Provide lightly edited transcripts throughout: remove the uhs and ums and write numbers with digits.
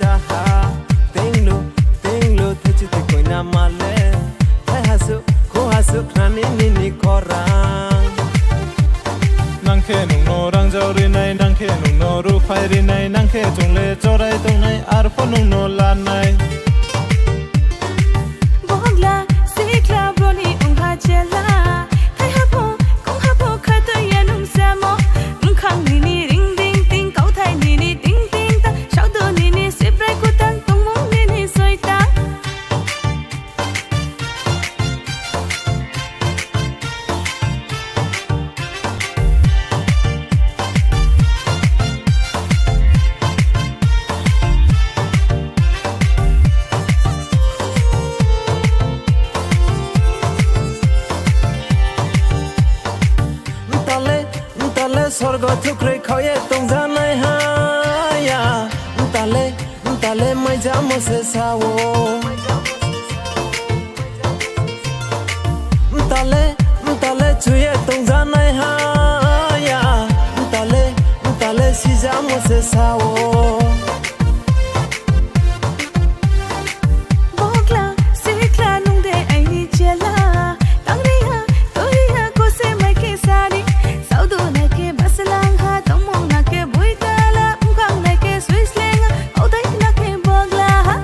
cha ha tiếng lu thế chỉ thấy coi nam mà lệ thấy ha su khani ni khora nang khe nung no rang jau ri nai nang khe nung no ru phai ri nai nang khe chung le chorai tong nai ar pho nung no la nai bongla sikla broni ungha chela thai ha pho kong ha pho kha ta ya nung sa mo khang ni ni ring ding ting kau thai ni ni ting ting ta sao do ni ni sip rai ku tang tong mong ni ni soi ta sorgo thukre khoye tong janai ha ya tale mai ja mo se sawo tale chuye tong janai ha ya tale si ja mo se sawo bongla sikla nung de ai ni chela tang ri ha to ri ha ko se mai ke sa ni sao do na ke basalang ha tong mong na ke bui ta la khang na ke swiss leng au dai na ke bongla ha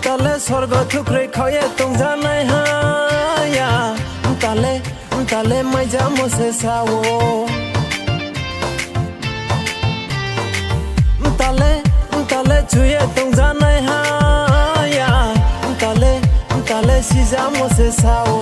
tale sorgo thukre khoye tong janai ha ya tale mai ja mo se sawo tale chuye tong janai ha ya tale si ja mo se sawo